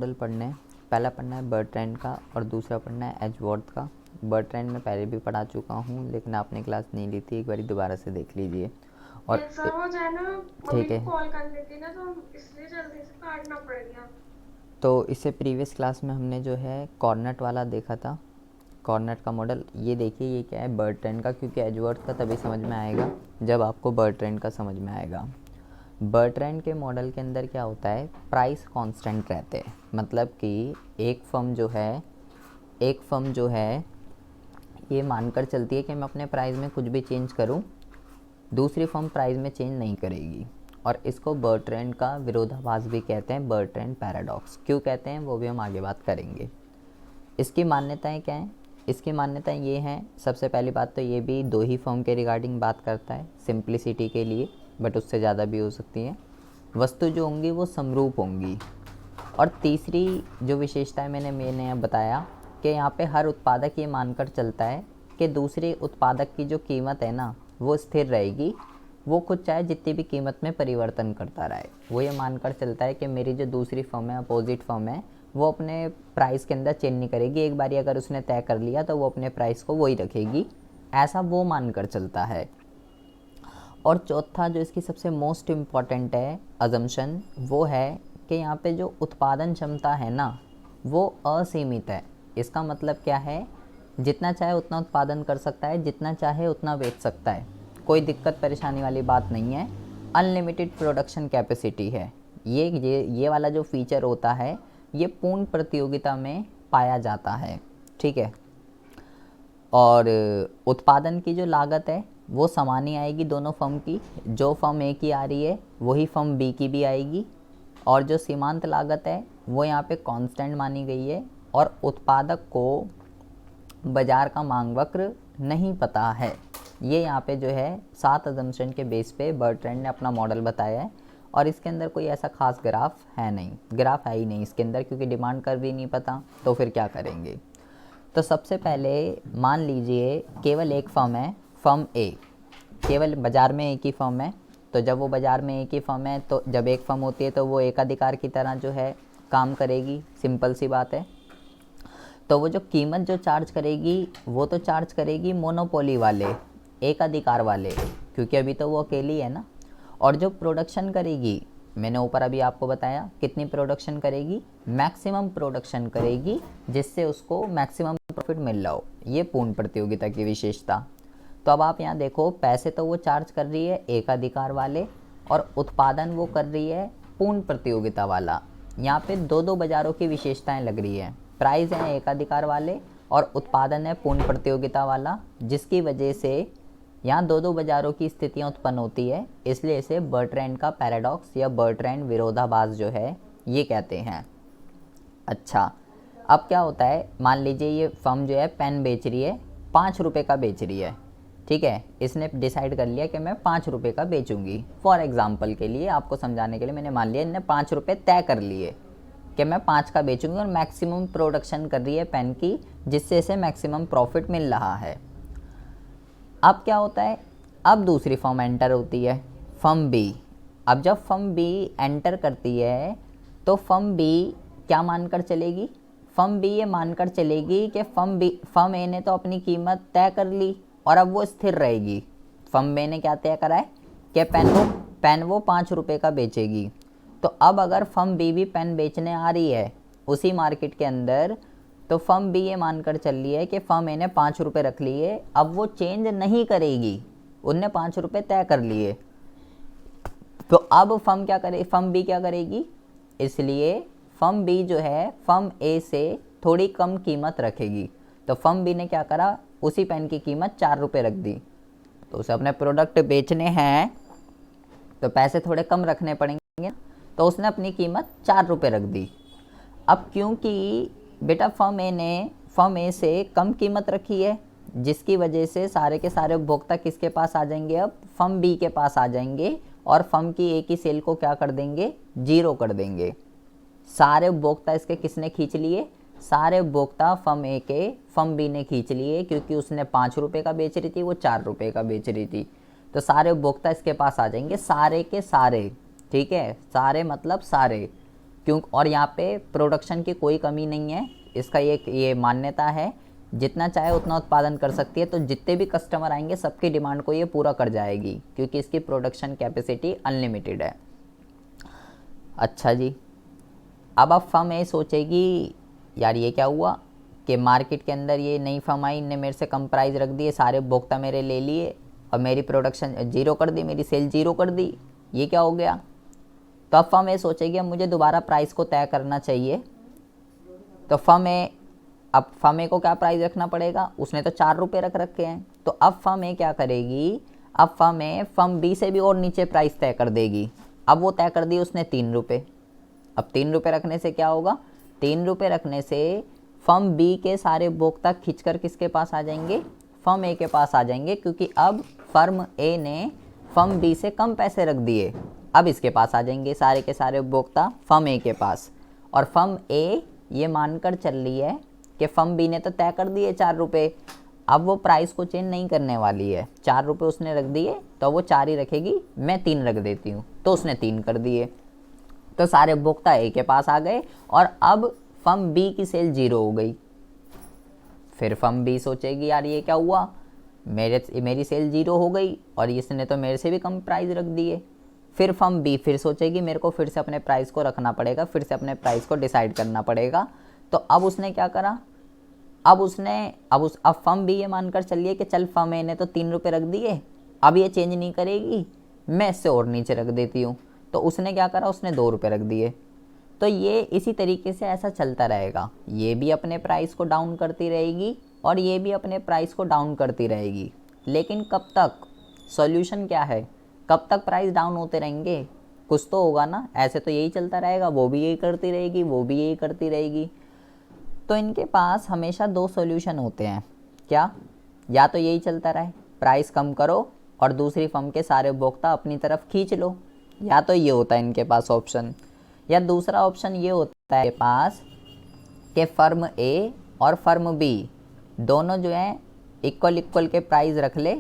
Model पढ़ने हैं। पहला पढ़ना है बर्ट्रैंड का और दूसरा पढ़ना है एजवर्थ का। बर्ट्रैंड में पहले भी पढ़ा चुका हूँ लेकिन आपने क्लास नहीं ली थी, एक बार दोबारा से देख लीजिए। और एग्जाम हो जाए ना, मम्मी ठीक को है, कॉल कर लेती ना तो इसलिए जल्दी से काटना पड़ गया। तो इससे प्रीवियस क्लास में हमने जो है कॉर्नेट वाला देखा था। कॉर्नेट का मॉडल ये देखिए, ये क्या है बर्ट्रैंड का, क्योंकि एजवर्थ का तभी समझ में आएगा जब आपको बर्ट्रैंड का समझ में आएगा। बर्ट्रैंड के मॉडल के अंदर क्या होता है, प्राइस कांस्टेंट रहते हैं। मतलब कि एक फर्म जो है ये मानकर चलती है कि मैं अपने प्राइस में कुछ भी चेंज करूं, दूसरी फर्म प्राइस में चेंज नहीं करेगी। और इसको बर्ट्रैंड का विरोधाभास भी कहते हैं, बर्ट्रैंड पैराडॉक्स। क्यों कहते हैं वो भी हम आगे बात करेंगे। इसकी मान्यताएं क्या हैं? इसकी मान्यताएं ये हैं, सबसे पहली बात तो ये भी दो ही फर्म के रिगार्डिंग बात करता है सिंप्लिसिटी के लिए, बट उससे ज़्यादा भी हो सकती है। वस्तु जो होंगी वो समरूप होंगी। और तीसरी जो विशेषता है मैंने बताया कि यहाँ पे हर उत्पादक ये मानकर चलता है कि दूसरे उत्पादक की जो कीमत है ना वो स्थिर रहेगी, वो खुद चाहे जितनी भी कीमत में परिवर्तन करता रहे। वो ये मानकर चलता है कि मेरी जो दूसरी फर्म है, अपोजिट फर्म है, वो अपने प्राइस के अंदर चेंज नहीं करेगी। एक बारी अगर उसने तय कर लिया तो वो अपने प्राइस को वही रखेगी, ऐसा वो मानकर चलता है। और चौथा जो इसकी सबसे मोस्ट इम्पॉर्टेंट है अजम्पशन, वो है कि यहाँ पे जो उत्पादन क्षमता है ना वो असीमित है। इसका मतलब क्या है, जितना चाहे उतना उत्पादन कर सकता है, जितना चाहे उतना बेच सकता है, कोई दिक्कत परेशानी वाली बात नहीं है। अनलिमिटेड प्रोडक्शन कैपेसिटी है। ये वाला जो फीचर होता है ये पूर्ण प्रतियोगिता में पाया जाता है। ठीक है। और उत्पादन की जो लागत है वो समान ही आएगी दोनों फर्म की। जो फर्म ए की आ रही है वही फर्म बी की भी आएगी। और जो सीमांत लागत है वो यहाँ पे कांस्टेंट मानी गई है। और उत्पादक को बाजार का मांग वक्र नहीं पता है। ये यहाँ पे जो है 7 अजम्पशन के बेस पे बर्ट्रैंड ने अपना मॉडल बताया है। और इसके अंदर कोई ऐसा खास ग्राफ है नहीं, ग्राफ है ही नहीं इसके अंदर, क्योंकि डिमांड कर भी नहीं पता तो फिर क्या करेंगे। तो सबसे पहले मान लीजिए केवल एक फर्म है, फर्म ए, केवल बाज़ार में एक ही फर्म है। तो जब वो बाज़ार में एक ही फर्म है तो जब एक फर्म होती है तो वो एकाधिकार की तरह जो है काम करेगी, सिंपल सी बात है। तो वो जो कीमत जो चार्ज करेगी वो तो चार्ज करेगी मोनोपोली वाले, एकाधिकार वाले, क्योंकि अभी तो वो अकेली है ना। और जो प्रोडक्शन करेगी, मैंने ऊपर अभी आपको बताया कितनी प्रोडक्शन करेगी, मैक्सिमम प्रोडक्शन करेगी, जिससे उसको मैक्सिमम प्रॉफिट मिल रहा हो। ये पूर्ण प्रतियोगिता की विशेषता। तो अब आप यहाँ देखो, पैसे तो वो चार्ज कर रही है एकाधिकार वाले और उत्पादन वो कर रही है पूर्ण प्रतियोगिता वाला। यहाँ पे दो दो बाज़ारों की विशेषताएं लग रही है। प्राइस है एकाधिकार वाले और उत्पादन है पूर्ण प्रतियोगिता वाला, जिसकी वजह से यहाँ दो दो बाज़ारों की स्थितियाँ उत्पन्न होती है। इसलिए इसे बर्ट्रैंड का पैराडॉक्स या बर्ट्रैंड विरोधाभास जो है ये कहते हैं। अच्छा, अब क्या होता है, मान लीजिए ये फर्म जो है पेन बेच रही है, 5 रुपये का बेच रही है। ठीक है, इसने डिसाइड कर लिया कि मैं 5 रुपये का बेचूंगी। फॉर एग्जांपल के लिए, आपको समझाने के लिए मैंने मान लिया, इन्हें 5 रुपये तय कर लिए कि मैं 5 का बेचूंगी। और मैक्सिमम प्रोडक्शन कर रही है पेन की, जिससे इसे मैक्सिमम प्रॉफिट मिल रहा है। अब क्या होता है, अब दूसरी फर्म एंटर होती है, फर्म बी। अब जब फर्म बी एंटर करती है तो फर्म बी क्या मानकर चलेगी, फर्म बी ये मानकर चलेगी कि फर्म ए ने तो अपनी कीमत तय कर ली और अब वो स्थिर रहेगी। फर्म बी ने क्या तय करा है कि पेन वो 5 रुपये का बेचेगी। तो अब अगर फर्म बी भी पेन बेचने आ रही है उसी मार्केट के अंदर, तो फर्म बी ये मानकर चल रही है कि फर्म ए ने 5 रुपये रख लिए, अब वो चेंज नहीं करेगी, उनने 5 रुपये तय कर लिए। तो अब फर्म बी क्या करेगी, इसलिए फर्म बी जो है फर्म ए से थोड़ी कम कीमत रखेगी। तो फर्म बी ने क्या करा, उसी पेन की कीमत 4 रुपये रख दी। तो उसे अपने प्रोडक्ट बेचने हैं तो पैसे थोड़े कम रखने पड़ेंगे, तो उसने अपनी कीमत 4 रुपये रख दी। अब क्योंकि बेटा फर्म ए से कम कीमत रखी है, जिसकी वजह से सारे के सारे उपभोक्ता किसके पास आ जाएंगे, अब फर्म बी के पास आ जाएंगे और फर्म की ए की सेल को क्या कर देंगे, 0 कर देंगे। सारे उपभोक्ता इसके किसने खींच लिए, सारे उपभोक्ता फर्म ए के फर्म बी ने खींच लिए, क्योंकि उसने 5 रुपये का बेच रही थी, वो 4 रुपये का बेच रही थी। तो सारे उपभोक्ता इसके पास आ जाएंगे, सारे के सारे। ठीक है, सारे मतलब सारे। क्यों, और यहाँ पे प्रोडक्शन की कोई कमी नहीं है, इसका ये मान्यता है, जितना चाहे उतना उत्पादन कर सकती है, तो जितने भी कस्टमर आएंगे सबकी डिमांड को ये पूरा कर जाएगी क्योंकि इसकी प्रोडक्शन कैपेसिटी अनलिमिटेड है। अच्छा जी, अब फर्म ए सोचेगी यार ये क्या हुआ कि मार्केट के अंदर ये नई फर्म आई, इनने मेरे से कम प्राइस रख दिए, सारे उपभोक्ता मेरे ले लिए और मेरी प्रोडक्शन जीरो कर दी, मेरी सेल जीरो कर दी, ये क्या हो गया। तो अब फर्म ए सोचेगी अब मुझे दोबारा प्राइस को तय करना चाहिए। तो फर्म ए को क्या प्राइस रखना पड़ेगा, उसने तो 4 रुपये रख रखे हैं, तो अब फर्म ए क्या करेगी, अब फर्म ए फर्म बी से भी और नीचे प्राइस तय कर देगी। अब वो तय कर दी उसने 3 रुपये। अब 3 रुपये रखने से क्या होगा, 3 रुपये रखने से फर्म बी के सारे उपभोक्ता खींचकर किसके पास आ जाएंगे, फर्म ए के पास आ जाएंगे, क्योंकि अब फर्म ए ने फर्म बी से कम पैसे रख दिए, अब इसके पास आ जाएंगे सारे के सारे उपभोक्ता फर्म ए के पास। और फर्म ए ये मानकर चल रही है कि फर्म बी ने तो तय कर दिए 4 रुपये, अब वो प्राइस को चेंज नहीं करने वाली है, 4 रुपये उसने रख दिए तो वो 4 ही रखेगी, मैं 3 रख देती हूँ, तो उसने 3 कर दिए, तो सारे उपभोक्ता ए के पास आ गए और अब फर्म बी की सेल जीरो हो गई। फिर फर्म बी सोचेगी यार ये क्या हुआ, मेरी सेल जीरो हो गई और इसने तो मेरे से भी कम प्राइस रख दिए। फिर फर्म बी फिर सोचेगी मेरे को फिर से अपने प्राइस को रखना पड़ेगा, फिर से अपने प्राइस को डिसाइड करना पड़ेगा। तो अब उसने क्या करा, अब फर्म बी ये मानकर चलिए कि चल फर्म ए ने तो 3 रुपये रख दिए, अब ये चेंज नहीं करेगी, मैं इससे और नीचे रख देती हूँ। तो उसने क्या करा, उसने 2 रुपये रख दिए। तो ये इसी तरीके से ऐसा चलता रहेगा, ये भी अपने प्राइस को डाउन करती रहेगी और ये भी अपने प्राइस को डाउन करती रहेगी। लेकिन कब तक, सॉल्यूशन क्या है, कब तक प्राइस डाउन होते रहेंगे, कुछ तो होगा ना, ऐसे तो यही चलता रहेगा, वो भी यही करती रहेगी, वो भी यही करती रहेगी। तो इनके पास हमेशा 2 सॉल्यूशन होते हैं, क्या, या तो यही चलता रहे प्राइस कम करो और दूसरी फर्म के सारे उपभोक्ता अपनी तरफ खींच लो, या तो ये होता है इनके पास ऑप्शन, या दूसरा ऑप्शन ये होता है इनके पास कि फर्म ए और फर्म बी दोनों जो है इक्वल के प्राइस रख ले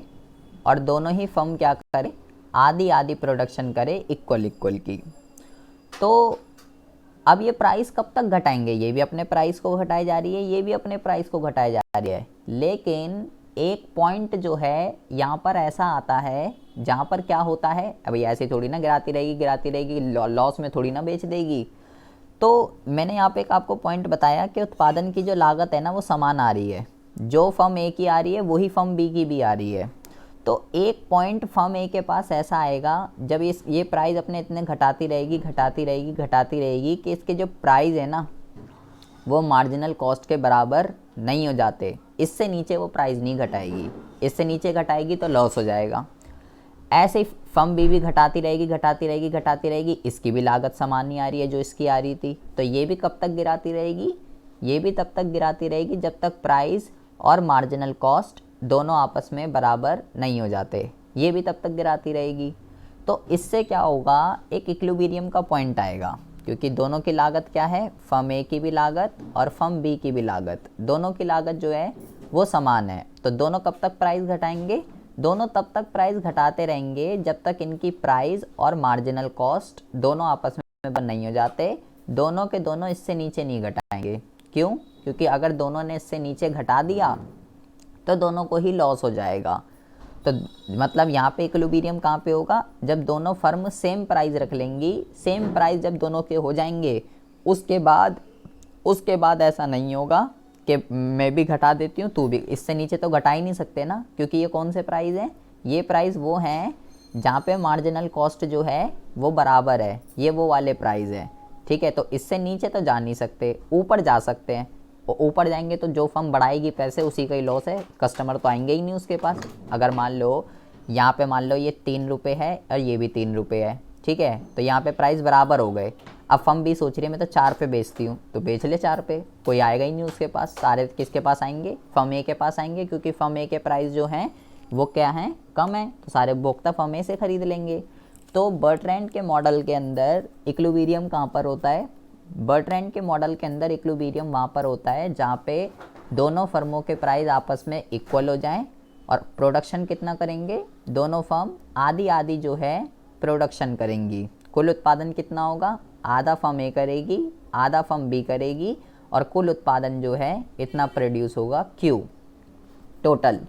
और दोनों ही फर्म क्या करे, आधी आधी प्रोडक्शन करे इक्वल की। तो अब ये प्राइस कब तक घटाएंगे, ये भी अपने प्राइस को घटाई जा रही है, ये भी अपने प्राइस को घटाई जा रही है, लेकिन एक पॉइंट जो है यहाँ पर ऐसा आता है जहाँ पर क्या होता है, अभी ऐसे थोड़ी ना गिराती रहेगी, लॉस में थोड़ी ना बेच देगी। तो मैंने यहाँ पे एक आपको पॉइंट बताया कि उत्पादन की जो लागत है ना वो समान आ रही है, जो फर्म ए की आ रही है वही फर्म बी की भी आ रही है। तो एक पॉइंट फर्म ए के पास ऐसा आएगा जब ये प्राइस अपने इतने घटाती रहेगी कि इसके जो प्राइस है ना वो मार्जिनल कॉस्ट के बराबर नहीं हो जाते, इससे नीचे वो प्राइस नहीं घटाएगी, इससे नीचे घटाएगी तो लॉस हो जाएगा। ऐसे ही फर्म बी भी घटाती रहेगी, इसकी भी लागत समान नहीं आ रही है जो इसकी आ रही थी, तो ये भी कब तक गिराती रहेगी, ये भी तब तक गिराती रहेगी जब तक प्राइस और मार्जिनल कॉस्ट दोनों आपस में बराबर नहीं हो जाते, ये भी तब तक गिराती रहेगी। तो इससे क्या होगा, एक इक्विलिब्रियम का पॉइंट आएगा, क्योंकि दोनों की लागत क्या है, फर्म ए की भी लागत और फर्म बी की भी लागत, दोनों की लागत जो है वो समान है। तो दोनों कब तक प्राइस घटाएंगे, दोनों तब तक प्राइस घटाते रहेंगे जब तक इनकी प्राइस और मार्जिनल कॉस्ट दोनों आपस में बन नहीं हो जाते, दोनों के दोनों इससे नीचे नहीं घटाएंगे। क्यों, क्योंकि अगर दोनों ने इससे नीचे घटा दिया तो दोनों को ही लॉस हो जाएगा। तो मतलब यहाँ पे इक्विलिब्रियम कहाँ पे होगा, जब दोनों फर्म सेम प्राइस रख लेंगी, सेम प्राइस जब दोनों के हो जाएंगे, उसके बाद ऐसा नहीं होगा कि मैं भी घटा देती हूँ तू भी, इससे नीचे तो घटा ही नहीं सकते ना, क्योंकि ये कौन से प्राइस हैं, ये प्राइस वो हैं जहाँ पे मार्जिनल कॉस्ट जो है वो बराबर है, ये वो वाले प्राइस हैं, ठीक है। तो इससे नीचे तो जा नहीं सकते, ऊपर जा सकते हैं, और ऊपर जाएंगे तो जो फर्म बढ़ाएगी पैसे उसी का ही लॉस है, कस्टमर तो आएंगे ही नहीं उसके पास। अगर मान लो यहाँ पे मान लो ये 3 रुपये है और ये भी 3 रुपये है, ठीक है, तो यहाँ पे प्राइस बराबर हो गए। अब फर्म भी सोच रही है मैं तो 4 पे बेचती हूँ, तो बेच ले 4 पे, कोई आएगा ही नहीं उसके पास, सारे किसके पास आएंगे, फर्म ए के पास आएंगे, क्योंकि फर्म ए के प्राइस जो हैं वो क्या हैं, कम है, तो सारे उपभोक्ता फर्म ए से खरीद लेंगे। तो बर्ट्रैंड के मॉडल के अंदर इक्विलिब्रियम कहाँ पर होता है, बर्ट्रैंड के मॉडल के अंदर इक्विलिब्रियम वहाँ पर होता है जहाँ पे दोनों फर्मों के प्राइस आपस में इक्वल हो जाएं और प्रोडक्शन कितना करेंगे, दोनों फर्म आधी आधी जो है प्रोडक्शन करेंगी। कुल उत्पादन कितना होगा, आधा फर्म ए करेगी, आधा फर्म बी करेगी, और कुल उत्पादन जो है इतना प्रोड्यूस होगा क्यू। टोटल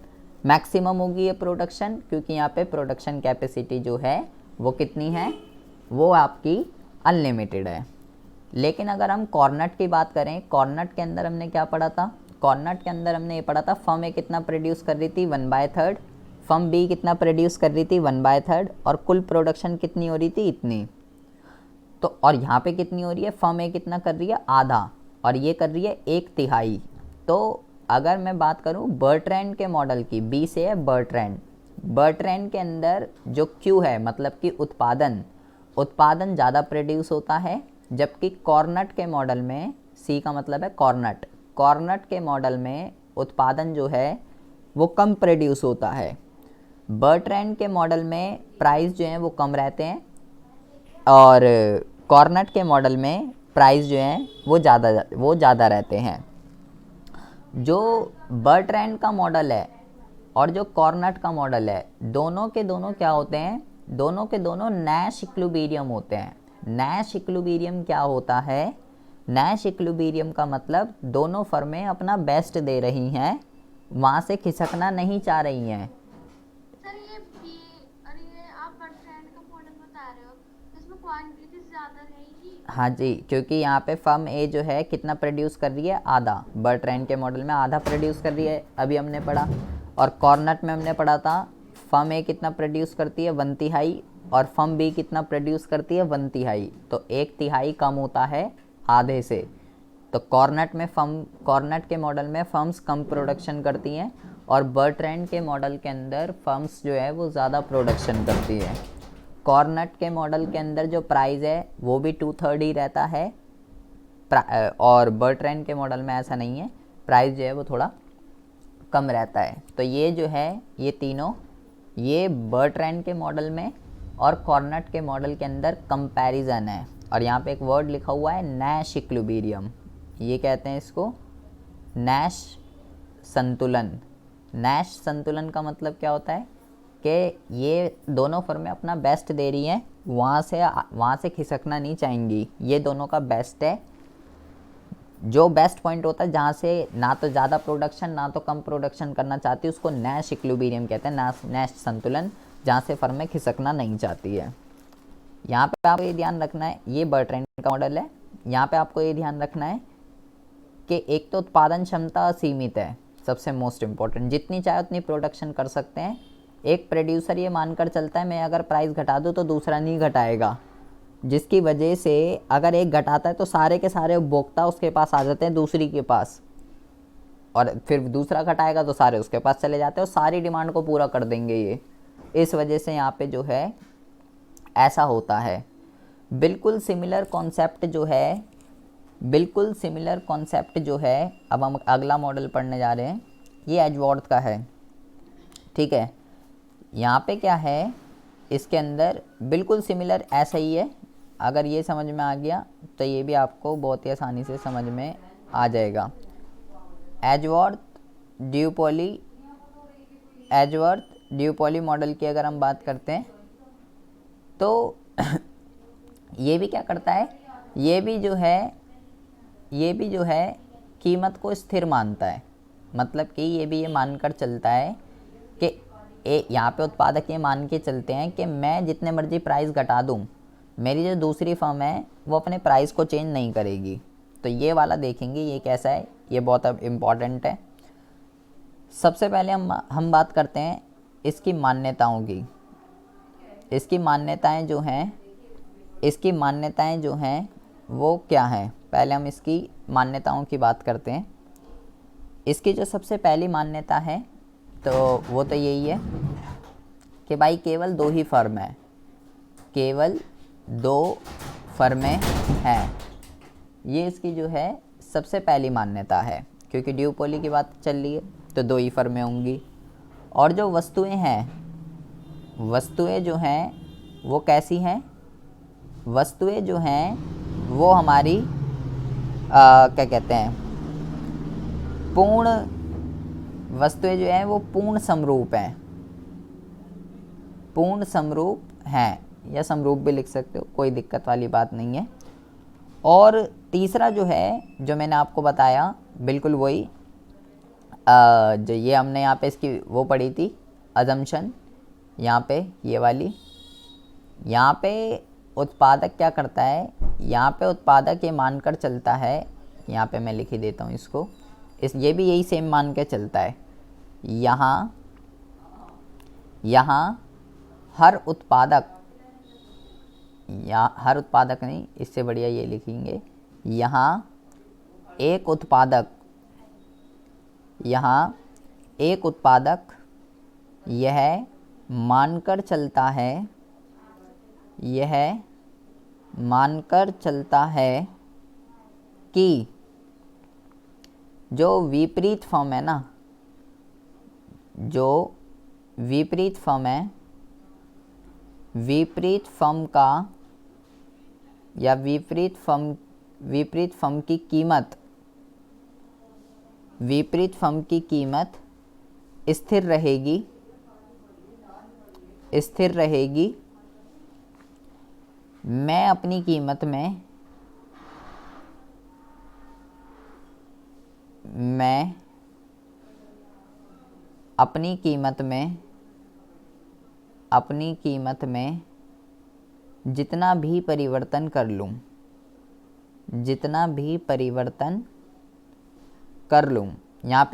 मैक्सिमम होगी ये प्रोडक्शन, क्योंकि यहाँ पे प्रोडक्शन कैपेसिटी जो है वो कितनी है, वो आपकी अनलिमिटेड है। लेकिन अगर हम कॉर्नट की बात करें, कॉर्नट के अंदर हमने क्या पढ़ा था, कॉर्नट के अंदर हमने ये पढ़ा था फर्म ए कितना प्रोड्यूस कर रही थी 1/3, फर्म बी कितना प्रोड्यूस कर रही थी 1/3, और कुल प्रोडक्शन कितनी हो रही थी इतनी। तो और यहाँ पे कितनी हो रही है, फर्म ए कितना कर रही है आधा, और ये कर रही है 1/3। तो अगर मैं बात करूँ बर्ट्रैंड के मॉडल की, बी से है बर्ट्रैंड, बर्ट्रैंड के अंदर जो क्यू है मतलब कि उत्पादन ज़्यादा प्रोड्यूस होता है, जबकि कॉर्नट के मॉडल में, सी का मतलब है कॉर्नट, कॉर्नट के मॉडल में उत्पादन जो है वो कम प्रोड्यूस होता है। बर्ट्रैंड के मॉडल में प्राइस जो हैं वो कम रहते हैं, और कॉर्नट के मॉडल में प्राइस जो हैं वो ज़्यादा रहते हैं। जो बर्ट्रैंड का मॉडल है और जो कॉर्नट का मॉडल है, दोनों के दोनों क्या होते हैं, दोनों के दोनों नैश इक्विलिब्रियम होते हैं। नैश इक्विलिब्रियम क्या होता है, नैश इक्विलिब्रियम का मतलब दोनों फर्में अपना बेस्ट दे रही हैं, वहाँ से खिसकना नहीं चाह रही हैं। सर ये बी और ये आप बर्ट्रैंड का मॉडल बता रहे हो, इसमें क्वांटिटी ज़्यादा रहेगी। हाँ जी, क्योंकि यहाँ पे फर्म ए जो है कितना प्रोड्यूस कर रही है आधा, बर्ट्रैंड के मॉडल में आधा प्रोड्यूस कर रही है, अभी हमने पढ़ा। और कॉर्नट में हमने पढ़ा था फर्म ए कितना प्रोड्यूस करती है 1/3, और फर्म बी कितना प्रोड्यूस करती है 1/3, तो 1/3 कम होता है आधे से। तो कॉर्नट के मॉडल में फर्म्स कम प्रोडक्शन करती हैं, और बर्ट्रैंड के मॉडल के अंदर फर्म्स जो है वो ज़्यादा प्रोडक्शन करती है। कॉर्नट के मॉडल के अंदर जो प्राइस है वो भी 2/3 ही रहता है, और बर्ट्रैंड के मॉडल में ऐसा नहीं है, प्राइस जो है वो थोड़ा कम रहता है। तो ये जो है ये तीनों, ये बर्ट्रैंड के मॉडल में और कॉर्नट के मॉडल के अंदर कंपैरिजन है। और यहाँ पे एक वर्ड लिखा हुआ है नैश इक्विलिब्रियम, ये कहते हैं इसको नैश संतुलन। नैश संतुलन का मतलब क्या होता है कि ये दोनों फर्में अपना बेस्ट दे रही हैं, वहाँ से खिसकना नहीं चाहेंगी, ये दोनों का बेस्ट है। जो बेस्ट पॉइंट होता है जहाँ से ना तो ज़्यादा प्रोडक्शन ना तो कम प्रोडक्शन करना चाहती, उसको नैश इक्विलिब्रियम कहते हैं, नैश संतुलन, जहाँ से फर्में खिसकना नहीं चाहती है। यहाँ पे आपको ये ध्यान रखना है, ये बर्ट्रैंड का मॉडल है। यहाँ पे आपको ये ध्यान रखना है कि एक तो उत्पादन क्षमता असीमित है, सबसे मोस्ट इम्पॉर्टेंट, जितनी चाहे उतनी प्रोडक्शन कर सकते हैं। एक प्रोड्यूसर ये मानकर चलता है मैं अगर प्राइस घटा दूँ तो दूसरा नहीं घटाएगा, जिसकी वजह से अगर एक घटाता है तो सारे के सारे उपभोक्ता उसके पास आ जाते हैं दूसरी के पास, और फिर दूसरा घटाएगा तो सारे उसके पास चले जाते हैं और सारी डिमांड को पूरा कर देंगे ये। इस वजह से यहाँ पे जो है ऐसा होता है। बिल्कुल सिमिलर कॉन्सेप्ट जो है, अब हम अगला मॉडल पढ़ने जा रहे हैं, ये एजवर्थ का है, ठीक है। यहाँ पे क्या है, इसके अंदर बिल्कुल सिमिलर ऐसा ही है। अगर ये समझ में आ गया तो ये भी आपको बहुत ही आसानी से समझ में आ जाएगा। एजवर्थ ड्यूपोली मॉडल की अगर हम बात करते हैं तो ये भी क्या करता है, ये भी जो है कीमत को स्थिर मानता है। मतलब कि ये भी ये मानकर चलता है कि यहाँ पे उत्पादक ये मान के चलते हैं कि मैं जितने मर्जी प्राइस घटा दूँ, मेरी जो दूसरी फर्म है वो अपने प्राइस को चेंज नहीं करेगी। तो ये वाला देखेंगे ये कैसा है, ये बहुत अब इम्पॉर्टेंट है। सबसे पहले हम बात करते हैं इसकी मान्यताओं की। इसकी मान्यताएं जो हैं वो क्या हैं, पहले हम इसकी मान्यताओं की बात करते हैं। इसकी जो सबसे पहली मान्यता है तो वो तो यही है कि भाई केवल 2 ही फर्म है, केवल 2 फर्में हैं। ये इसकी जो है सबसे पहली मान्यता है, क्योंकि ड्यूपोली की बात चल रही है तो 2 ही फर्में होंगी। और जो वस्तुएं जो हैं वो कैसी हैं, वस्तुएं जो हैं वो हमारी क्या कहते हैं, वस्तुएं जो हैं वो पूर्ण समरूप हैं, या समरूप भी लिख सकते हो, कोई दिक्कत वाली बात नहीं है। और तीसरा जो है, जो मैंने आपको बताया, बिल्कुल वही जो ये हमने यहाँ पे इसकी वो पढ़ी थी अजम्पशन, यहाँ पे ये वाली, यहाँ पे उत्पादक क्या करता है, यहाँ पे उत्पादक ये मानकर चलता है, यहाँ पे मैं लिख ही देता हूँ इसको, ये भी यही सेम मान के चलता है, यहाँ हर उत्पादक, या हर उत्पादक नहीं, इससे बढ़िया ये लिखेंगे, यहाँ एक उत्पादक यह मानकर चलता है कि जो विपरीत फर्म है ना, जो विपरीत फर्म है, विपरीत फर्म की कीमत स्थिर रहेगी। मैं अपनी कीमत में जितना भी परिवर्तन कर लूँ, यहाँ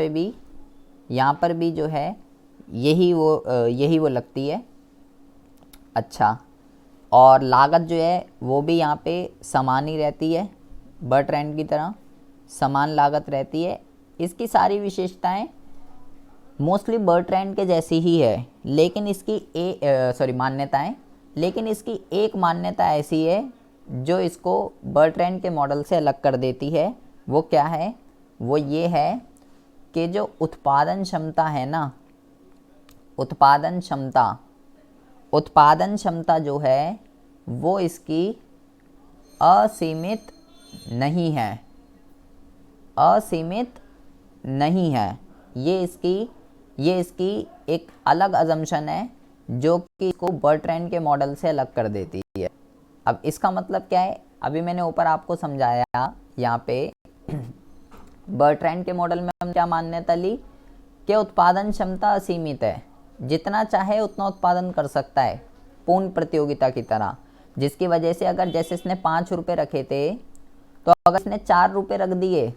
पर भी जो है यही वो लगती है। अच्छा, और लागत जो है वो भी यहाँ पे समान ही रहती है, बर्ट्रैंड की तरह समान लागत रहती है। इसकी सारी विशेषताएं मोस्टली बर्ट्रैंड के जैसी ही है, लेकिन इसकी मान्यताएं, लेकिन इसकी एक मान्यता ऐसी है जो इसको बर्ट्रैंड के मॉडल से अलग कर देती है। वो क्या है? वो ये है कि जो उत्पादन क्षमता है ना, उत्पादन क्षमता जो है वो इसकी असीमित नहीं है। ये इसकी एक अलग अजम्पशन है जो कि इसको बर्ट्रैंड के मॉडल से अलग कर देती है। अब इसका मतलब क्या है? अभी मैंने ऊपर आपको समझाया, यहाँ पे बर्ट्रैंड के मॉडल में हम क्या मान्यता ली कि उत्पादन क्षमता असीमित है, जितना चाहे उतना उत्पादन कर सकता है पूर्ण प्रतियोगिता की तरह, जिसकी वजह से अगर जैसे इसने 5 रुपये रखे थे, तो अगर इसने 4 रुपये रख दिए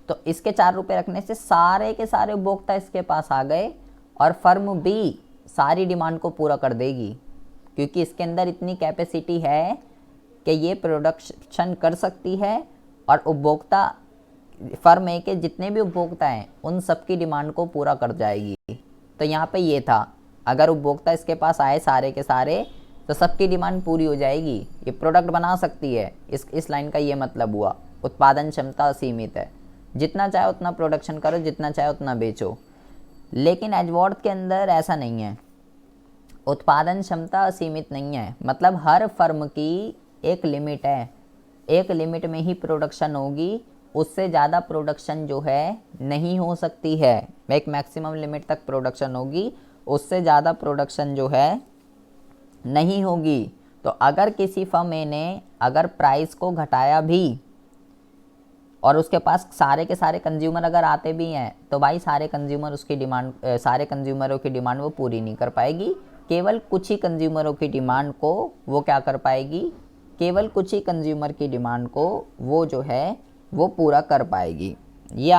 तो इसके 4 रुपये रखने से सारे के सारे उपभोक्ता इसके पास आ गए और फर्म भी सारी डिमांड को पूरा कर देगी, क्योंकि इसके अंदर इतनी कैपेसिटी है कि ये प्रोडक्शन कर सकती है और उपभोक्ता, फर्म ए के जितने भी उपभोक्ता हैं उन सबकी डिमांड को पूरा कर जाएगी। तो यहाँ पे ये था, अगर उपभोक्ता इसके पास आए सारे के सारे तो सबकी डिमांड पूरी हो जाएगी, ये प्रोडक्ट बना सकती है। इस लाइन का ये मतलब हुआ, उत्पादन क्षमता असीमित है, जितना चाहे उतना प्रोडक्शन करो, जितना चाहे उतना बेचो। लेकिन एजवॉर्थ के अंदर ऐसा नहीं है, उत्पादन क्षमता असीमित नहीं है, मतलब हर फर्म की एक लिमिट है, एक लिमिट में ही प्रोडक्शन होगी, उससे ज़्यादा प्रोडक्शन जो है नहीं हो सकती है। एक मैक्सिमम लिमिट तक प्रोडक्शन होगी, उससे ज़्यादा प्रोडक्शन जो है नहीं होगी। तो अगर किसी फर्म ए ने अगर प्राइस को घटाया भी और उसके पास सारे के सारे कंज्यूमर अगर आते भी हैं, तो भाई सारे कंज्यूमरों की डिमांड वो पूरी नहीं कर पाएगी, केवल कुछ ही कंज्यूमरों की डिमांड को वो क्या कर पाएगी, केवल कुछ ही कंज्यूमर की डिमांड को वो जो है वो पूरा कर पाएगी। ये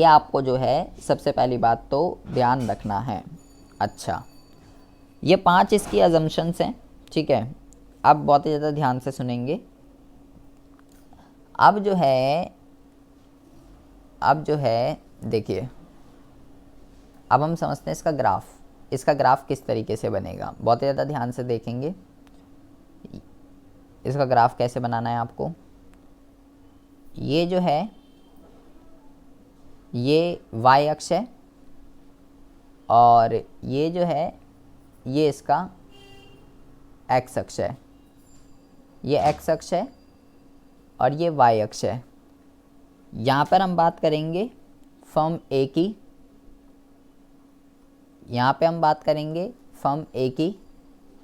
आपको जो है सबसे पहली बात तो ध्यान रखना है। अच्छा, ये 5 इसकी अजम्पशंस हैं, ठीक है। अब बहुत ही ज़्यादा ध्यान से सुनेंगे। अब जो है देखिए, अब हम समझते हैं इसका ग्राफ किस तरीके से बनेगा। बहुत ज़्यादा ध्यान से देखेंगे, इसका ग्राफ कैसे बनाना है आपको। ये जो है ये y अक्ष है और ये जो है ये इसका x अक्ष है, ये x अक्ष है और ये y अक्ष है। यहाँ पर हम बात करेंगे फर्म ए की, यहाँ पे हम बात करेंगे फर्म ए की,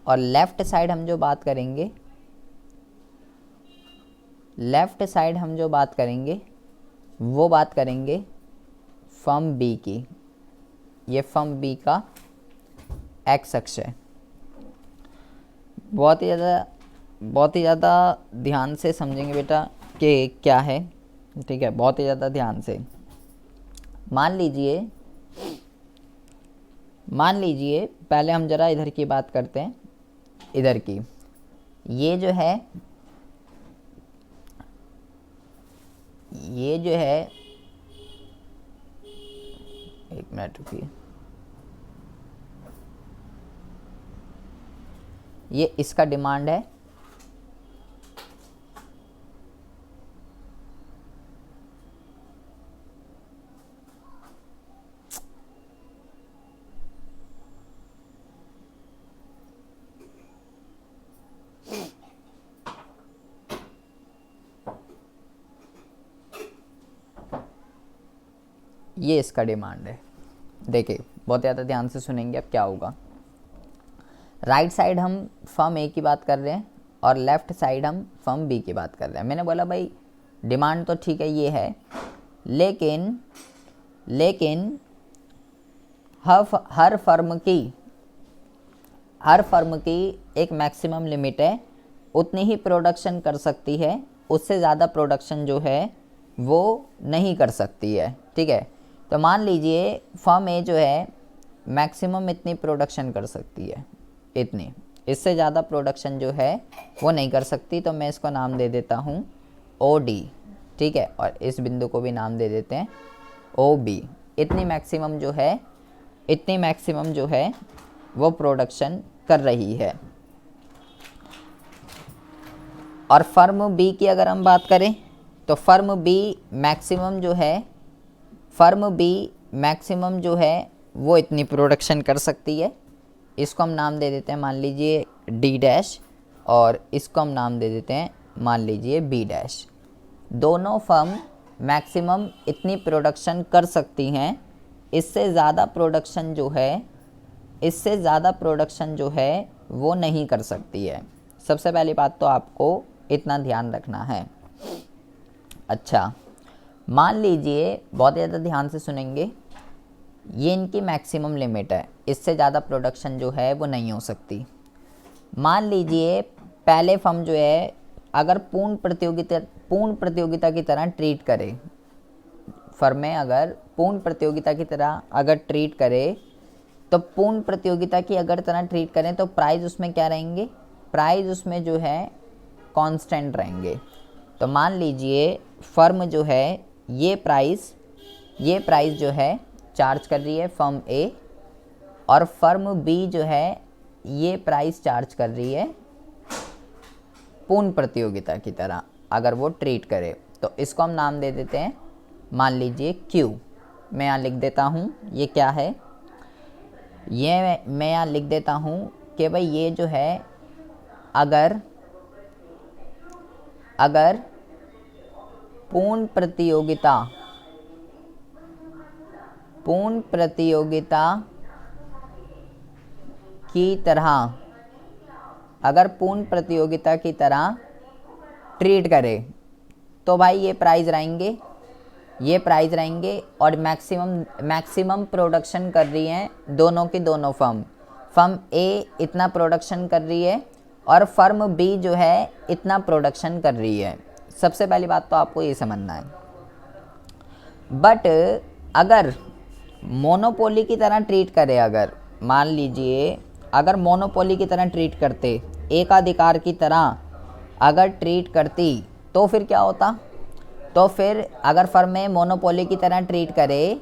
और लेफ़्ट साइड हम जो बात करेंगे लेफ़्ट साइड हम जो बात करेंगे वो बात करेंगे फर्म बी की। ये फर्म बी का एक्स अक्ष है। बहुत ही ज़्यादा ध्यान से समझेंगे बेटा कि क्या है, ठीक है, बहुत ही ज़्यादा ध्यान से। मान लीजिए पहले हम ज़रा इधर की बात करते हैं, इधर की। ये जो है एक मिनट रुकिए, ये इसका डिमांड है, ये इसका डिमांड है। देखिए बहुत ज़्यादा ध्यान से सुनेंगे, अब क्या होगा। राइट साइड हम फर्म ए की बात कर रहे हैं और लेफ़्ट साइड हम फर्म बी की बात कर रहे हैं। मैंने बोला भाई डिमांड तो ठीक है ये है, लेकिन हर फर्म की एक मैक्सिमम लिमिट है, उतनी ही प्रोडक्शन कर सकती है, उससे ज़्यादा प्रोडक्शन जो है वो नहीं कर सकती है, ठीक है। तो मान लीजिए फर्म ए जो है मैक्सिमम इतनी प्रोडक्शन कर सकती है, इतनी, इससे ज़्यादा प्रोडक्शन जो है वो नहीं कर सकती। तो मैं इसको नाम दे देता हूँ ओ डी, ठीक है, और इस बिंदु को भी नाम दे देते हैं ओ बी। इतनी मैक्सिमम जो है वो प्रोडक्शन कर रही है। और फर्म बी की अगर हम बात करें तो फर्म बी मैक्सिमम जो है वो इतनी प्रोडक्शन कर सकती है। इसको हम नाम दे देते हैं मान लीजिए डी डैश, और इसको हम नाम दे देते हैं मान लीजिए बी डैश। दोनों फर्म मैक्सिमम इतनी प्रोडक्शन कर सकती हैं, इससे ज़्यादा प्रोडक्शन जो है वो नहीं कर सकती है। सबसे पहली बात तो आपको इतना ध्यान रखना है। अच्छा, मान लीजिए बहुत ज़्यादा ध्यान से सुनेंगे, ये इनकी मैक्सिमम लिमिट है, इससे ज़्यादा प्रोडक्शन जो है वो नहीं हो सकती। मान लीजिए पहले फर्म जो है अगर पूर्ण प्रतियोगिता की तरह ट्रीट करे, फर्में अगर पूर्ण प्रतियोगिता की तरह अगर ट्रीट करे, तो पूर्ण प्रतियोगिता की अगर तरह ट्रीट करें तो प्राइस उसमें क्या रहेंगे, प्राइस उसमें जो है कांस्टेंट रहेंगे। तो मान लीजिए फर्म जो है ये प्राइस जो है चार्ज कर रही है फर्म ए, और फर्म बी जो है ये प्राइस चार्ज कर रही है पूर्ण प्रतियोगिता की तरह अगर वो ट्रीट करे। तो इसको हम नाम दे देते हैं मान लीजिए Q। मैं यहाँ लिख देता हूँ ये क्या है, ये मैं यहाँ लिख देता हूँ कि भाई ये जो है अगर पूर्ण प्रतियोगिता की तरह ट्रीट करे तो भाई ये प्राइस रहेंगे और मैक्सिमम प्रोडक्शन कर रही हैं दोनों की दोनों फर्म ए इतना प्रोडक्शन कर रही है और फर्म बी जो है इतना प्रोडक्शन कर रही है। सबसे पहली बात तो आपको ये समझना है। बट अगर मोनोपोली की तरह ट्रीट करे, अगर मान लीजिए अगर मोनोपोली की तरह ट्रीट करते, एकाधिकार की तरह अगर ट्रीट करती, तो फिर क्या होता, तो फिर अगर फर्में मोनोपोली की तरह ट्रीट करे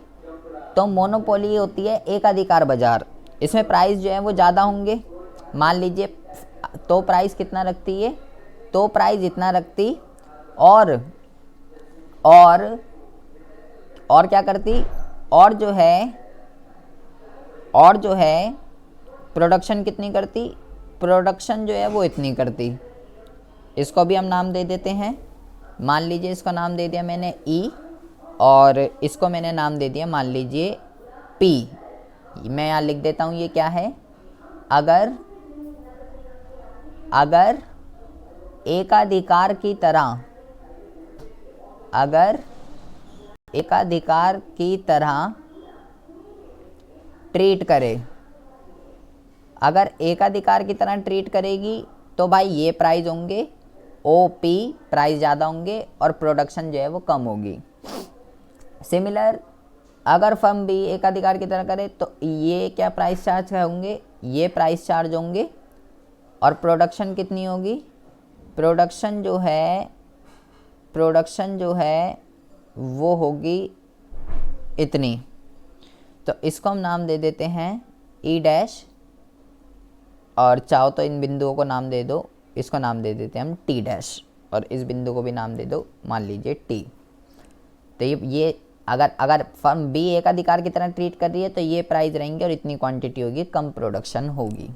तो मोनोपोली होती है एकाधिकार बाजार, इसमें प्राइस जो है वो ज़्यादा होंगे। मान लीजिए तो प्राइस कितना रखती है, तो प्राइस इतना रखती और क्या करती, और जो है प्रोडक्शन कितनी करती, प्रोडक्शन जो है वो इतनी करती। इसको भी हम नाम दे देते हैं, मान लीजिए इसको नाम दे दिया मैंने E और इसको मैंने नाम दे दिया मान लीजिए P। मैं यहाँ लिख देता हूँ ये क्या है, अगर एकाधिकार की तरह अगर एकाधिकार की तरह ट्रीट करे, अगर एकाधिकार की तरह ट्रीट करेगी तो भाई ये प्राइस होंगे, ओपी प्राइस ज़्यादा होंगे और प्रोडक्शन जो है वो कम होगी। सिमिलर अगर फर्म बी एकाधिकार की तरह करे तो ये क्या प्राइस चार्ज होंगे, ये प्राइस चार्ज होंगे और प्रोडक्शन कितनी होगी, प्रोडक्शन जो है वो होगी इतनी। तो इसको हम नाम दे देते हैं ई डैश, और चाहो तो इन बिंदुओं को नाम दे दो, इसको नाम दे देते हैं हम टी डैश और इस बिंदु को भी नाम दे दो, मान लीजिए टी। तो ये अगर फर्म बी एकाधिकार की तरह ट्रीट कर रही है तो ये प्राइस रहेंगे और इतनी क्वांटिटी होगी, कम प्रोडक्शन होगी।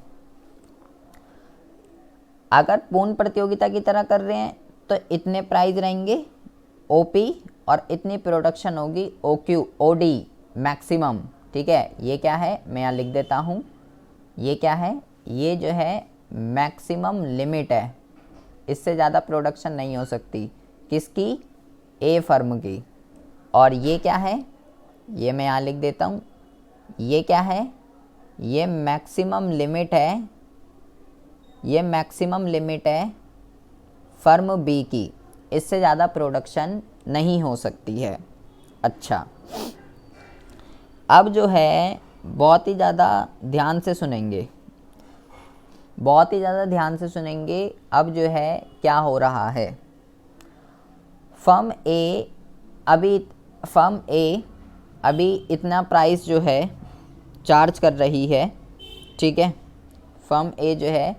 अगर पूर्ण प्रतियोगिता की तरह कर रहे हैं तो इतने प्राइस रहेंगे ओपी और इतनी प्रोडक्शन होगी ओक्यू ओडी मैक्सिमम। ठीक है, ये क्या है मैं यहाँ लिख देता हूँ, ये क्या है, ये जो है मैक्सिमम लिमिट है, इससे ज़्यादा प्रोडक्शन नहीं हो सकती किसकी, ए फर्म की। और ये क्या है, ये मैं यहाँ लिख देता हूँ, ये क्या है, ये मैक्सिमम लिमिट है, ये मैक्सिमम लिमिट है फर्म बी की, इससे ज़्यादा प्रोडक्शन नहीं हो सकती है। अच्छा, अब जो है बहुत ही ज़्यादा ध्यान से सुनेंगे, बहुत ही ज़्यादा ध्यान से सुनेंगे। अब जो है क्या हो रहा है, फर्म ए अभी इतना प्राइस जो है चार्ज कर रही है। ठीक है, फर्म ए जो है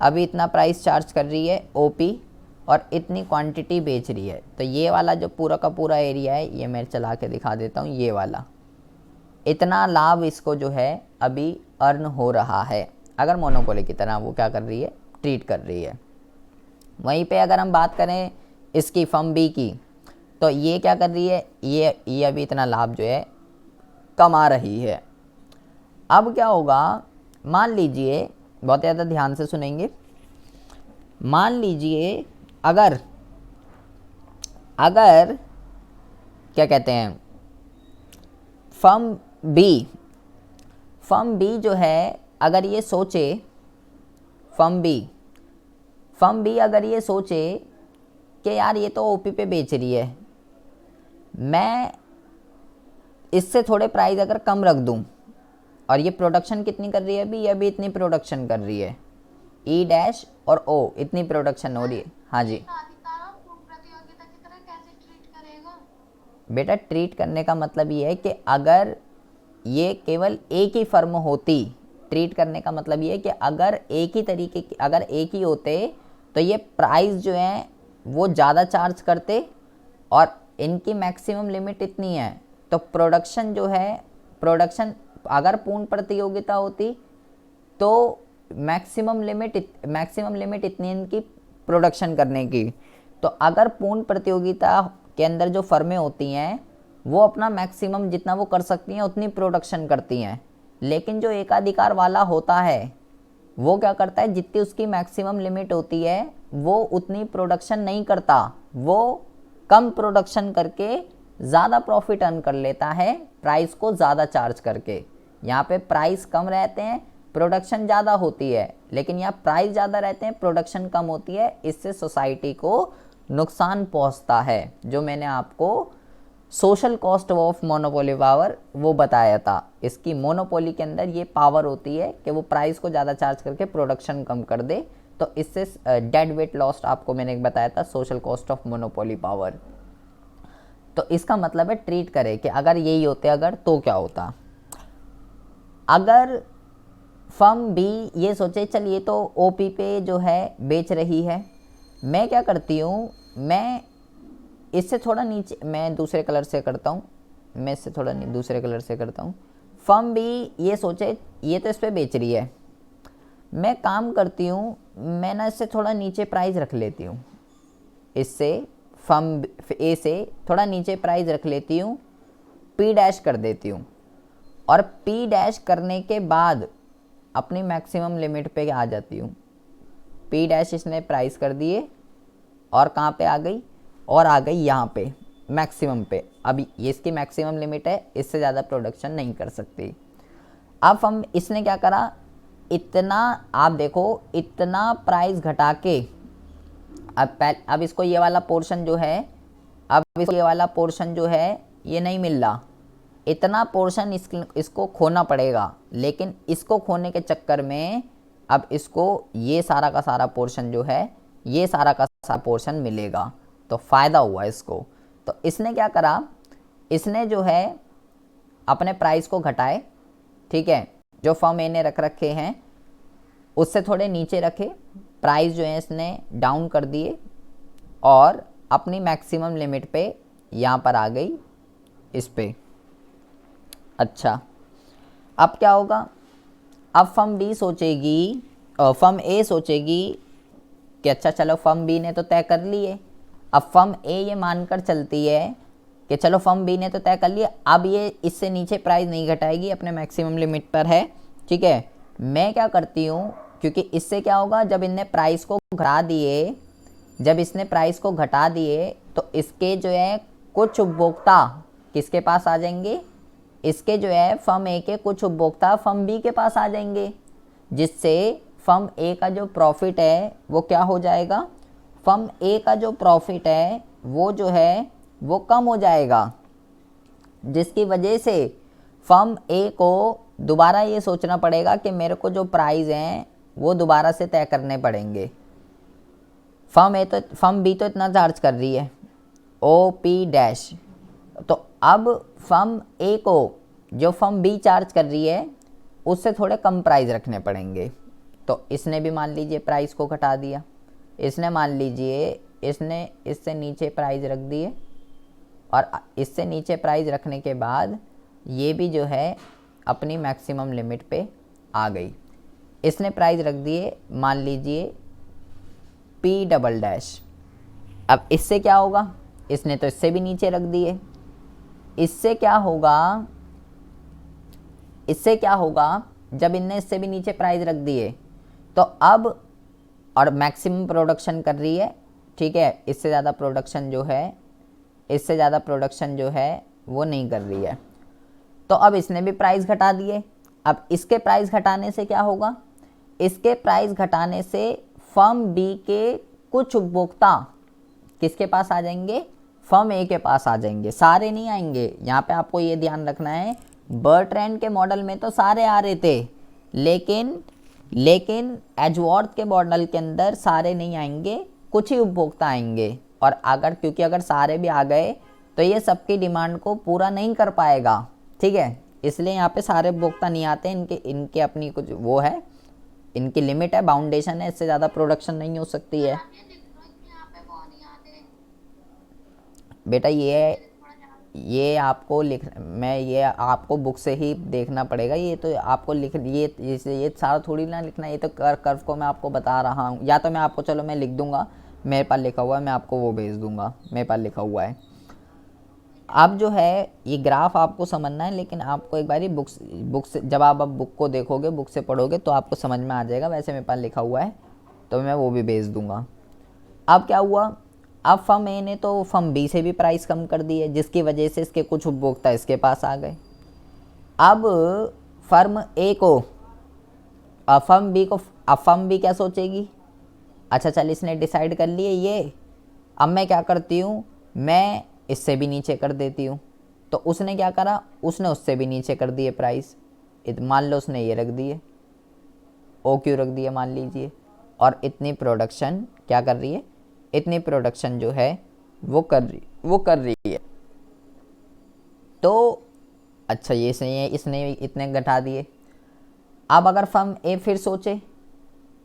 अभी इतना प्राइस चार्ज कर रही है ओपी और इतनी क्वांटिटी बेच रही है। तो ये वाला जो पूरा का पूरा एरिया है, ये मैं चला के दिखा देता हूँ, ये वाला इतना लाभ इसको जो है अभी अर्न हो रहा है, अगर मोनोपोली की तरह वो क्या कर रही है, ट्रीट कर रही है। वहीं पे अगर हम बात करें इसकी फर्म बी की, तो ये क्या कर रही है, ये अभी इतना लाभ जो है कमा रही है। अब क्या होगा, मान लीजिए, बहुत ज़्यादा ध्यान से सुनेंगे, मान लीजिए अगर क्या कहते हैं, फर्म बी जो है अगर ये सोचे, फर्म बी अगर ये सोचे कि यार ये तो ओपी पे बेच रही है, मैं इससे थोड़े प्राइस अगर कम रख दूं, और ये प्रोडक्शन कितनी कर रही है अभी, ये अभी इतनी प्रोडक्शन कर रही है, ई डैश और ओ इतनी प्रोडक्शन हो रही है। हाँ जी अधिकार और पूर्ण प्रतियोगिता की तरह कैसे ट्रीट करेगा? बेटा, ट्रीट करने का मतलब ये है कि अगर ये केवल एक ही फर्म होती, ट्रीट करने का मतलब ये है कि अगर एक ही तरीके की, अगर एक ही होते तो ये प्राइस जो है वो ज़्यादा चार्ज करते और इनकी मैक्सिमम लिमिट इतनी है, तो प्रोडक्शन जो है, प्रोडक्शन अगर पूर्ण प्रतियोगिता होती तो मैक्सिमम लिमिट इतनी इनकी प्रोडक्शन करने की। तो अगर पूर्ण प्रतियोगिता के अंदर जो फर्में होती हैं वो अपना मैक्सिमम जितना वो कर सकती हैं उतनी प्रोडक्शन करती हैं, लेकिन जो एकाधिकार वाला होता है वो क्या करता है, जितनी उसकी मैक्सिमम लिमिट होती है वो उतनी प्रोडक्शन नहीं करता, वो कम प्रोडक्शन करके ज़्यादा प्रॉफिट अर्न कर लेता है प्राइस को ज़्यादा चार्ज करके। यहाँ पे प्राइस कम रहते हैं, प्रोडक्शन ज़्यादा होती है, लेकिन यहाँ प्राइस ज़्यादा रहते हैं, प्रोडक्शन कम होती है, इससे सोसाइटी को नुकसान पहुँचता है। जो मैंने आपको social cost of monopoly power वो बताया था, इसकी मोनोपोली के अंदर ये पावर होती है कि वो प्राइस को ज़्यादा चार्ज करके प्रोडक्शन कम कर दे, तो इससे डेड वेट लॉस्ट आपको मैंने बताया था, social cost of monopoly power. तो इसका मतलब है ट्रीट करे कि अगर यही होते अगर तो क्या होता। अगर फर्म बी ये सोचे चल ये तो ओपी पे जो है बेच रही है, मैं क्या करती हूँ, मैं इससे थोड़ा नीचे, मैं दूसरे कलर से करता हूँ, मैं इससे थोड़ा दूसरे कलर से करता हूँ। फर्म बी ये सोचे ये तो इस पर बेच रही है, मैं काम करती हूँ, मैं ना इससे थोड़ा नीचे प्राइस रख लेती हूँ, इससे फर्म ए से थोड़ा नीचे प्राइस रख लेती हूँ, पी डैश कर देती हूँ, और पी डैश करने के बाद अपनी मैक्सिमम लिमिट पे आ जाती हूँ। पी डैश इसने प्राइस कर दिए और कहाँ पे आ गई, और आ गई यहाँ पे मैक्सिमम पे। अब ये इसकी मैक्सिमम लिमिट है, इससे ज़्यादा प्रोडक्शन नहीं कर सकती। अब हम इसने क्या करा, इतना आप देखो इतना प्राइस घटा के अब इसको ये वाला पोर्शन जो है, अब इसको ये वाला पोर्शन जो है ये नहीं मिल रहा, इतना पोर्शन इसको खोना पड़ेगा। लेकिन इसको खोने के चक्कर में अब इसको ये सारा का सारा पोर्शन जो है, ये सारा का सारा पोर्शन मिलेगा, तो फ़ायदा हुआ इसको। तो इसने क्या करा, इसने जो है अपने प्राइस को घटाए, ठीक है, जो फर्म ए ने रख रखे हैं उससे थोड़े नीचे रखे, प्राइस जो है इसने डाउन कर दिए और अपनी मैक्सिमम लिमिट पे यहाँ पर आ गई इस पे। अच्छा, अब क्या होगा, अब फर्म बी सोचेगी, फर्म ए सोचेगी कि अच्छा चलो फर्म बी ने तो तय कर लिए। अब फर्म ए ये मानकर चलती है कि चलो फर्म बी ने तो तय कर लिया, अब ये इससे नीचे प्राइस नहीं घटाएगी, अपने मैक्सिमम लिमिट पर है, ठीक है। मैं क्या करती हूँ, क्योंकि इससे क्या होगा, जब इनने प्राइस को घटा दिए, जब इसने प्राइस को घटा दिए तो इसके जो है कुछ उपभोक्ता किसके पास आ जाएंगे, इसके जो है फर्म ए के कुछ उपभोक्ता फर्म बी के पास आ जाएंगे, जिससे फर्म ए का जो प्रॉफिट है वो क्या हो जाएगा, फर्म ए का जो प्रॉफिट है वो जो है वो कम हो जाएगा, जिसकी वजह से फर्म ए को दोबारा ये सोचना पड़ेगा कि मेरे को जो प्राइस हैं वो दोबारा से तय करने पड़ेंगे। फर्म बी तो इतना चार्ज कर रही है ओ पी डैश, तो अब फर्म ए को जो फर्म बी चार्ज कर रही है उससे थोड़े कम प्राइस रखने पड़ेंगे। तो इसने भी मान लीजिए प्राइस को घटा दिया, इसने मान लीजिए इसने इससे नीचे प्राइस रख दिए, और इससे नीचे प्राइस रखने के बाद ये भी जो है अपनी मैक्सिमम लिमिट पे आ गई। इसने प्राइस रख दिए मान लीजिए पी डबल डैश। अब इससे क्या होगा, इसने तो इससे भी नीचे रख दिए, इससे क्या होगा, इससे क्या होगा, जब इनने इससे भी नीचे प्राइस रख दिए तो अब और मैक्सिमम प्रोडक्शन कर रही है, ठीक है, इससे ज़्यादा प्रोडक्शन जो है, इससे ज़्यादा प्रोडक्शन जो है वो नहीं कर रही है। तो अब इसने भी प्राइस घटा दिए। अब इसके प्राइस घटाने से क्या होगा, इसके प्राइस घटाने से फर्म बी के कुछ उपभोक्ता किसके पास आ जाएंगे, फर्म ए के पास आ जाएंगे, सारे नहीं आएंगे। यहाँ पे आपको ये ध्यान रखना है, बर्ट्रैंड के मॉडल में तो सारे आ रहे थे, लेकिन एजवर्थ के मॉडल के अंदर सारे नहीं आएंगे, कुछ ही उपभोक्ता आएंगे। और क्योंकि अगर सारे भी आ गए तो ये सबकी डिमांड को पूरा नहीं कर पाएगा, ठीक है, इसलिए यहाँ पे सारे उपभोक्ता नहीं आते, इनके अपनी कुछ वो है, इनकी लिमिट है, बाउंडेशन है, इससे ज़्यादा प्रोडक्शन नहीं हो सकती है। बेटा ये आपको ये आपको बुक से ही देखना पड़ेगा, ये तो आपको ये सारा थोड़ी ना लिखना, ये तो कर्व को मैं आपको बता रहा हूँ, या तो मैं आपको, चलो मैं लिख दूंगा, मेरे पास लिखा हुआ है, मैं आपको वो भेज दूंगा, मेरे पास लिखा हुआ है। अब जो है ये ग्राफ आपको समझना है, लेकिन आपको एक बारी बुक से जब आप अब बुक को देखोगे, बुक से पढ़ोगे तो आपको समझ में आ जाएगा। वैसे मेरे पास लिखा हुआ है तो मैं वो भी भेज दूंगा। अब क्या हुआ, अब फर्म ए ने तो फर्म बी से भी प्राइस कम कर दी है, जिसकी वजह से इसके कुछ उपभोक्ता इसके पास आ गए। अब फर्म ए को, फर्म बी को, अब फर्म बी क्या सोचेगी, अच्छा चल इसने डिसाइड कर लिए ये, अब मैं क्या करती हूँ, मैं इससे भी नीचे कर देती हूँ। तो उसने क्या करा, उसने उससे भी नीचे कर दिए प्राइस, मान लो उसने ये रख दिए, ओ क्यू रख दिए मान लीजिए, और इतनी प्रोडक्शन क्या कर रही है, इतनी प्रोडक्शन जो है वो कर रही है। तो अच्छा ये सही है, इसने इतने घटा दिए। अब अगर फर्म ए फिर सोचे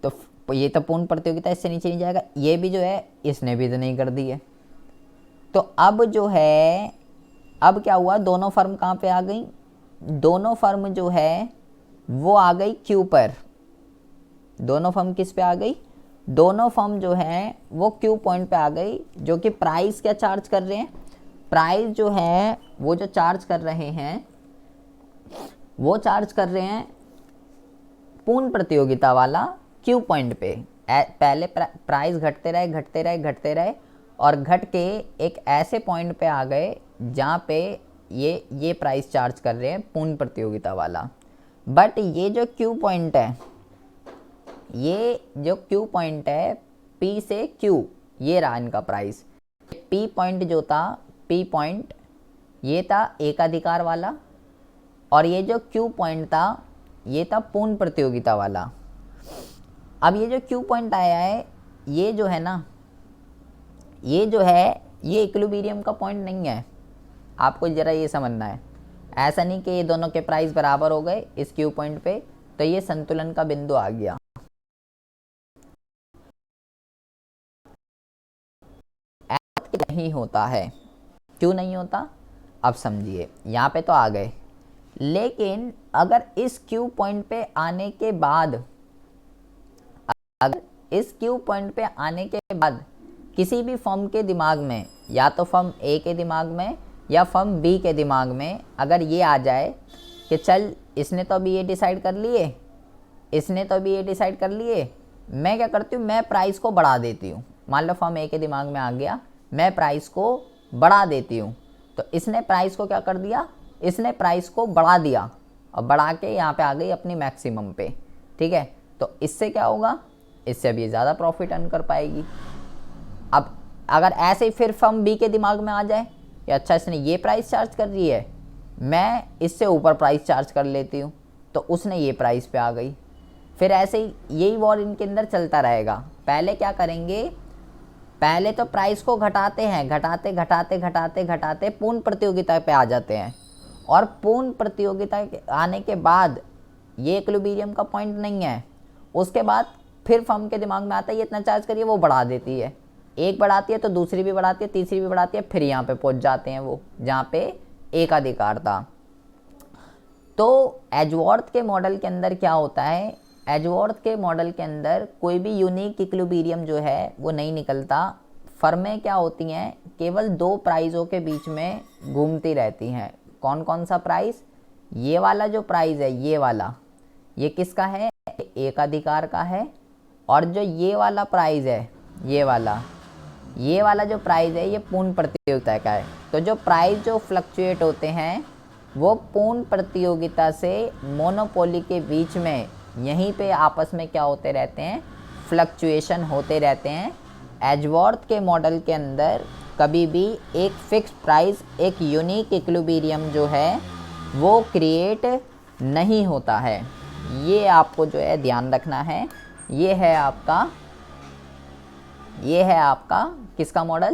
तो ये तो पूर्ण प्रतियोगिता, इससे नीचे नहीं जाएगा, ये भी जो है इसने भी तो नहीं कर दी है। तो अब जो है, अब क्या हुआ, दोनों फर्म कहाँ पे आ गई, दोनों फर्म जो है वो आ गई क्यू पर। दोनों फर्म किस पे आ गई, दोनों फर्म जो है वो क्यू पॉइंट पे आ गई, जो कि प्राइस क्या चार्ज कर रहे हैं, प्राइस जो है वो जो चार्ज कर रहे हैं वो चार्ज कर रहे हैं पूर्ण प्रतियोगिता वाला क्यू पॉइंट पे। पहले प्राइस घटते रहे, और घट के एक ऐसे पॉइंट पे आ गए जहाँ पे ये प्राइस चार्ज कर रहे हैं पूर्ण प्रतियोगिता वाला। बट ये जो क्यू पॉइंट है, ये जो क्यू पॉइंट है पी से क्यू, ये रहा इनका प्राइस। पी पॉइंट जो था, पी पॉइंट ये था एकाधिकार वाला, और ये जो क्यू पॉइंट था ये था पूर्ण प्रतियोगिता वाला। अब ये जो क्यू पॉइंट आया है, ये जो है ना, ये जो है ये इक्विलिब्रियम का पॉइंट नहीं है। आपको ज़रा ये समझना है, ऐसा नहीं कि ये दोनों के प्राइस बराबर हो गए इस क्यू पॉइंट पे तो ये संतुलन का बिंदु आ गया। नहीं होता है। क्यों नहीं होता, अब समझिए। यहाँ पे तो आ गए, लेकिन अगर इस क्यू पॉइंट पे आने के बाद, अगर इस क्यू पॉइंट पे आने के बाद किसी भी फर्म के दिमाग में, या तो फर्म ए के दिमाग में या फर्म बी के दिमाग में, अगर ये आ जाए कि चल इसने तो अभी ये डिसाइड कर लिए, इसने तो अभी ये डिसाइड कर लिए, मैं क्या करती हूँ, मैं प्राइस को बढ़ा देती हूँ। मान लो फर्म ए के दिमाग में आ गया, मैं प्राइस को बढ़ा देती हूँ, तो इसने प्राइस को क्या कर दिया, इसने प्राइस को बढ़ा दिया और बढ़ा के यहाँ पे आ गई अपनी मैक्सिमम पे। ठीक है, तो इससे क्या होगा, इससे अभी ज़्यादा प्रॉफिट अर्न कर पाएगी। अब अगर ऐसे ही फिर फर्म बी के दिमाग में आ जाए कि अच्छा इसने ये प्राइस चार्ज कर रही है, मैं इससे ऊपर प्राइस चार्ज कर लेती हूँ, तो उसने ये प्राइस पे आ गई। फिर ऐसे ही यही वॉर इनके अंदर चलता रहेगा। पहले क्या करेंगे, पहले तो प्राइस को घटाते हैं, घटाते घटाते घटाते घटाते पूर्ण प्रतियोगिता पे आ जाते हैं, और पूर्ण प्रतियोगिता के आने के बाद ये इक्विलिब्रियम का पॉइंट नहीं है, उसके बाद फिर फर्म के दिमाग में आता है ये इतना चार्ज करिए, वो बढ़ा देती है, एक बढ़ाती है तो दूसरी भी बढ़ाती है, तीसरी भी बढ़ाती है, फिर यहाँ पे पहुँच जाते हैं वो जहाँ पे एकाधिकार था। तो एजवर्थ के मॉडल के अंदर क्या होता है, एजवर्थ के मॉडल के अंदर कोई भी यूनिक इक्विलिब्रियम जो है वो नहीं निकलता। फर्में क्या होती हैं, केवल दो प्राइज़ों के बीच में घूमती रहती हैं। कौन कौन सा प्राइस, ये वाला जो प्राइस है, ये वाला, ये किसका है, एकाधिकार का है। और जो ये वाला प्राइस है, ये वाला जो प्राइस है ये पूर्ण प्रतियोगिता का है। तो जो प्राइस जो फ्लक्चुएट होते हैं वो पूर्ण प्रतियोगिता से मोनोपोली के बीच में यहीं पे आपस में क्या होते रहते हैं, फ्लक्चुएशन होते रहते हैं। एजवर्थ के मॉडल के अंदर कभी भी एक फिक्स प्राइस, एक यूनिक इक्विलिब्रियम जो है वो क्रिएट नहीं होता है। ये आपको जो है ध्यान रखना है। ये है आपका किसका मॉडल,